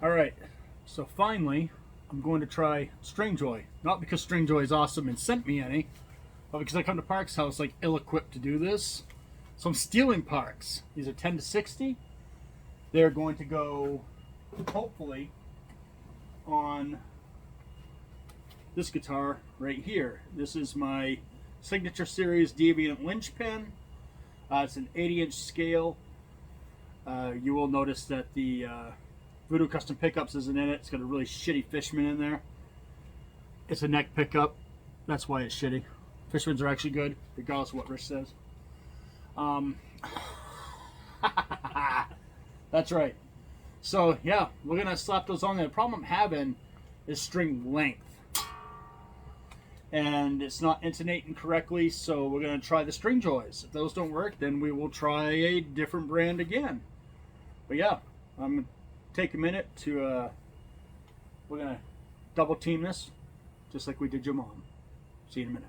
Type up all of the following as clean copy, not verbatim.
Alright, so finally, I'm going to try Stringjoy. Not because Stringjoy is awesome and sent me any, but because I come to Park's house like ill-equipped to do this. So I'm stealing Park's. These are 10 to 60. They're going to go, hopefully, on this guitar right here. This is my Signature Series Deviant Linchpin. It's an 80-inch scale. You will notice that the Voodoo Custom Pickups isn't in it. It's got a really shitty Fishman in there. It's a neck pickup. That's why it's shitty. Fishmans are actually good, regardless of what Rich says. That's right. So yeah, we're gonna slap those on there. The problem I'm having is string length, and it's not intonating correctly. So we're gonna try the Stringjoys. If those don't work, then we will try a different brand again. But yeah, I'm gonna take a minute to. We're gonna double team this, just like we did your mom. See you in a minute.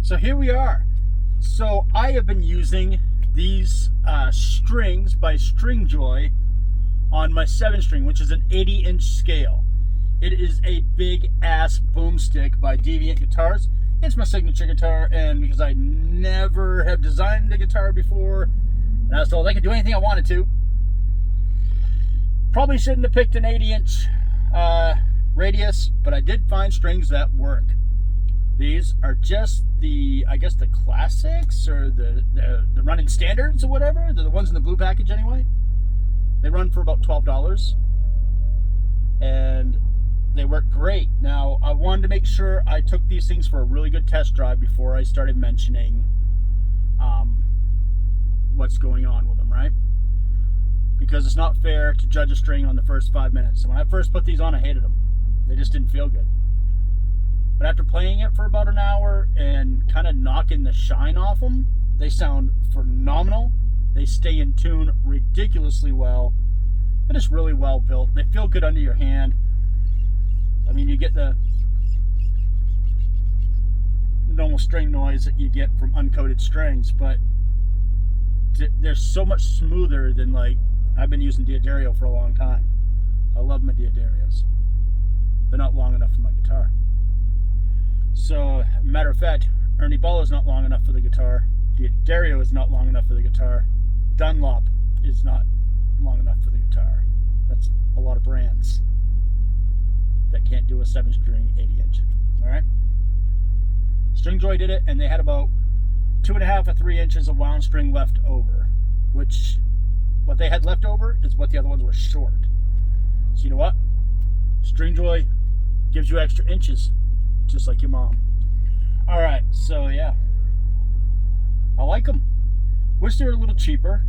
So here we are. So I have been using these strings by Stringjoy on my 7-string, which is an 80-inch scale. It is a big ass boomstick by Deviant Guitars. It's my signature guitar, and because I never have designed a guitar before, and I was told I could do anything I wanted to, probably shouldn't have picked an 80-inch radius, but I did find strings that work. These are just the, I guess, the classics or the running standards or whatever. They're the ones in the blue package anyway. They run for about $12, and they work great. Now, I wanted to make sure I took these things for a really good test drive before I started mentioning what's going on with them, right? Because it's not fair to judge a string on the first 5 minutes. And when I first put these on, I hated them. They just didn't feel good. But after playing it for about an hour and kind of knocking the shine off them, they sound phenomenal. They stay in tune ridiculously well. And it's really well built. They feel good under your hand. I mean, you get the normal string noise that you get from uncoated strings, but they're so much smoother than, like, I've been using D'Addario for a long time. I love my D'Addarios. They're not long enough for my guitar. So, matter of fact, Ernie Ball is not long enough for the guitar. D'Addario is not long enough for the guitar. Dunlop is not long enough for the guitar. That's a lot of brands that can't do a 7-string 80-inch. Alright? Stringjoy did it, and they had about 2.5 or 3 inches of wound string left over, which what they had left over is what the other ones were short. So you know what? Stringjoy gives you extra inches, just like your mom. Alright, so yeah. I like them. Wish they were a little cheaper.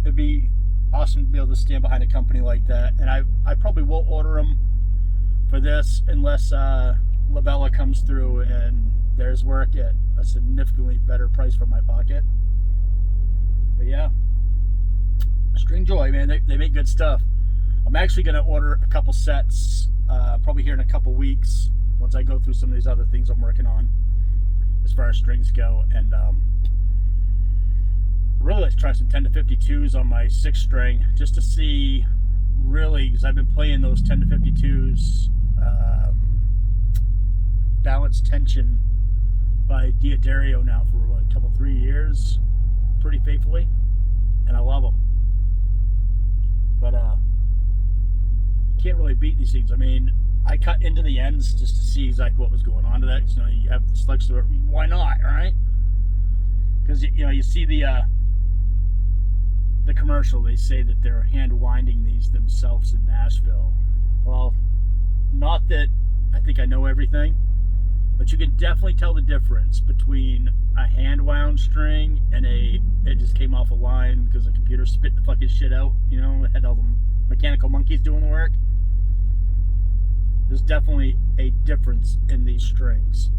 It'd be awesome to be able to stand behind a company like that, and I probably will order them for this unless Labella comes through and there's work at a significantly better price for my pocket. But yeah, Stringjoy, man, they make good stuff. I'm actually going to order a couple sets probably here in a couple weeks once I go through some of these other things I'm working on as far as strings go, and really let's try some 10 to 52s on my 6 string just to see, really, because I've been playing those 10 to 52s Balanced Tension by D'Addario now for what, a couple, 3 years pretty faithfully, and I love them. But can't really beat these things. I mean, I cut into the ends just to see exactly what was going on to that. You know, you have the slugs through it. Why not, right? Because you know, you see the commercial. They say that they're hand winding these themselves in Nashville. Well, not that I think I know everything, but you can definitely tell the difference between a hand wound string and it just came off a line because the computer spit the fucking shit out. You know, it had all the mechanical monkeys doing the work. There's definitely a difference in these strings.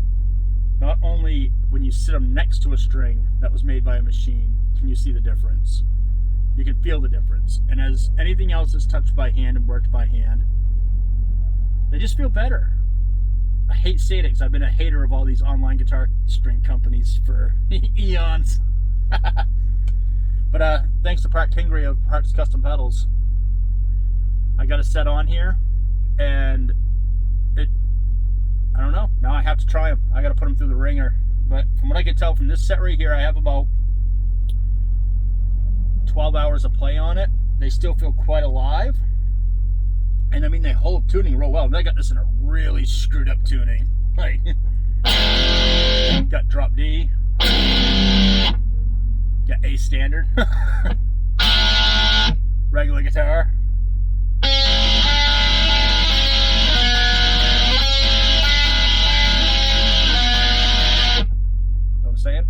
Not only when you sit them next to a string that was made by a machine can you see the difference, you can feel the difference. And as anything else is touched by hand and worked by hand, they just feel better. I hate saying it because I've been a hater of all these online guitar string companies for eons. But thanks to Pat Kingery of Parts Custom Pedals, I got a set on here, and I don't know. Now I have to try them. I got to put them through the ringer. But from what I can tell from this set right here, I have about 12 hours of play on it. They still feel quite alive. And I mean, they hold tuning real well. And I got this in a really screwed up tuning. Like, got drop D. Got A standard. Regular guitar. Know what I'm saying?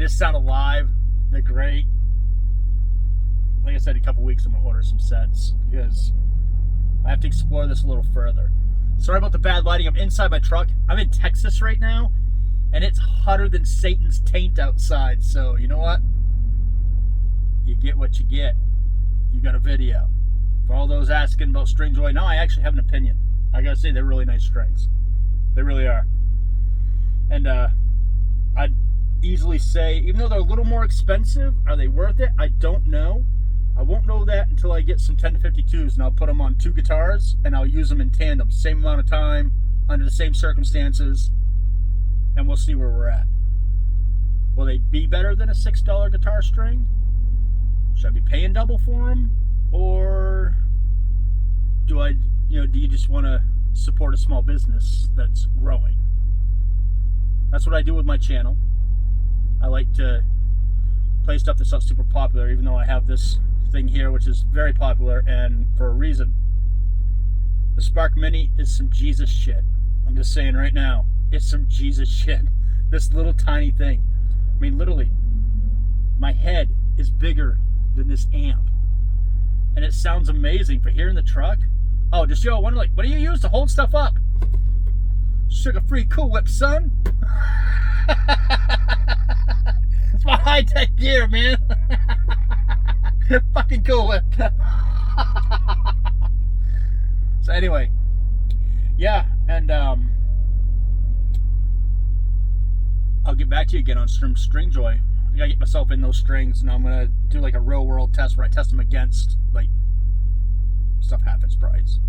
Sound alive. They're great. Like I said, a couple weeks I'm gonna order some sets because I have to explore this a little further. Sorry about the bad lighting. I'm inside my truck. I'm in Texas right now, and it's hotter than Satan's taint outside. So you know what? You get what you get. You got a video. For all those asking about Stringjoy, now I actually have an opinion. I gotta say, they're really nice strings. They really are. And I'd easily say, even though they're a little more expensive, are they worth it? I don't know. I won't know that until I get some 10 to 52s, and I'll put them on 2 guitars and I'll use them in tandem, same amount of time, under the same circumstances, and we'll see where we're at. Will they be better than a $6 guitar string? Should I be paying double for them, or do you just want to support a small business that's growing? That's what I do with my channel. I like to play stuff that's not super popular, even though I have this thing here which is very popular, and for a reason. The Spark Mini is some Jesus shit. I'm just saying right now, it's some Jesus shit. This little tiny thing. I mean, literally, my head is bigger than this amp. And it sounds amazing for here in the truck. Oh, just I wonder, like, what do you use to hold stuff up? Sugar-free Cool Whip, son. It's my high-tech gear, man. Fucking Cool Whip. So anyway, yeah, and I'll get back to you again on Stringjoy. I gotta get myself in those strings, and I'm gonna do like a real world test where I test them against like stuff half its price.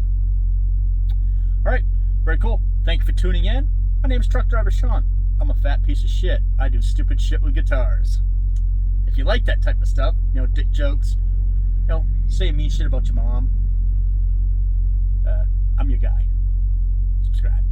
All right, very cool. Thank you for tuning in. My name is Truck Driver Sean. I'm a fat piece of shit. I do stupid shit with guitars. If you like that type of stuff, dick jokes, say mean shit about your mom, I'm your guy. Subscribe.